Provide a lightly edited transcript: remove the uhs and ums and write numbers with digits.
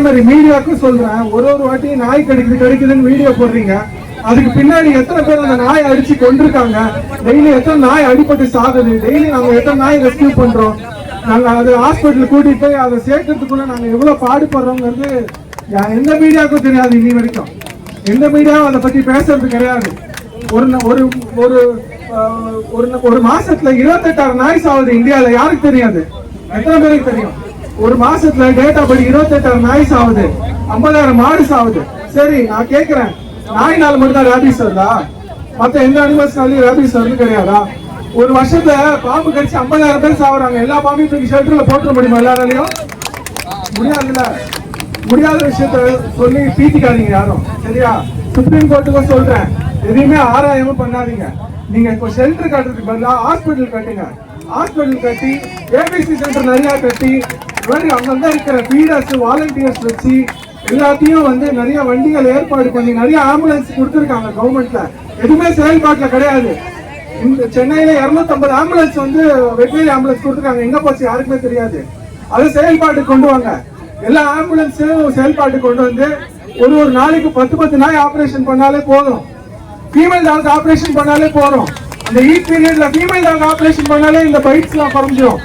மாதிரி மீடியாவுக்கும் சொல்றேன், ஒரு வாட்டி நாய் கிடைக்குதுன்னு வீடியோ போடுறீங்க, அதுக்கு பின்னாடி எத்தனை பேர் அந்த நாயை அடிச்சு கொண்டிருக்காங்க, டெய்லி எத்தனை நாய் அடிபட்டு சாகுது, டெய்லி நாங்க எத்தனை நாய் ரெஸ்கியூ பண்றோம், நாங்க அது ஹாஸ்பிட்டல் கூட்டிட்டு போய் அதை சேர்க்கறதுக்குள்ள நாங்க எவ்வளவு பாடுபடுறோங்கிறது எந்த மீடியாவுக்கும் தெரியாது. இன்னி வரைக்கும் எந்த மீடியாவும் அதை பத்தி பேசுறது கிடையாது. ஒரு ஒரு ஒரு மாசத்துல 28,000 நாய் சாகுது இந்தியால. யாருக்கு தெரியாது? எத்தனை பேருக்கு தெரியும்? ஒரு மாசத்துல டேட்டா படி 28,000 நாய் சாகுது, 50,000 மாடு சாகுது. சரி, நான் கேட்கிறேன், நாய்னால மட்டும் தான் ரேபிஸ் வருதா? மத்த எந்த அனிமல்ஸ்னாலையும் ரேபிஸ் வருது கிடையாதா? ஒரு வருஷத்துல பாம்பு கடிச்சு 50,000 பேர் சாகுறாங்க. எல்லா பாம்பையும் தூக்கி ஷெல்டர்ல போட்டுற முடியுமா எல்லாராலையும்? முடியாதுல்ல. முடியாத விஷயத்த சொல்லி பீத்திக்காதீங்க யாரும், சரியா? சுப்ரீம் கோர்ட்டுக்கும் சொல்றேன், எதையுமே ஆராயமும் பண்ணாதீங்க. நீங்க இப்போ ஷெல்டர் கட்டுறதுக்கு பதிலாக ஹாஸ்பிட்டல் கட்டுங்க. ஹாஸ்பிட்டல் கட்டி ஏபிசி சென்டர் நிறைய கட்டி அங்கங்க இருக்கிற ஃபீடர்ஸ் வாலண்டியர்ஸ் வச்சு எல்லாத்தையும் நிறைய வண்டிகள் ஏற்பாடு பண்ணி நிறைய ஆம்புலன்ஸ் கொடுத்துருக்காங்க கவர்மெண்ட்ல. எதுவுமே செயல்பாட்டுல கிடையாது. இந்த சென்னையில 250 ஆம்புலன்ஸ் வெட்டினரி ஆம்புலன்ஸ் கொடுத்துருக்காங்க. எங்க போச்சு யாருக்குமே தெரியாது. அதை செயல்பாட்டுக்கு கொண்டு வாங்க. எல்லா ஆம்புலன்ஸையும் செயல்பாட்டுக்கு கொண்டு வந்து ஒரு நாளைக்கு 10 நாய் ஆபரேஷன் பண்ணாலே போதும். ஃபீமேல் டாக் ஆபரேஷன் பண்ணாலே போதும். அந்த ஈட் பீரியட்ல ஃபீமேல் டாக் ஆபரேஷன் பண்ணாலே இந்த பைட்ஸ் எல்லாம் குறைஞ்சிடும்.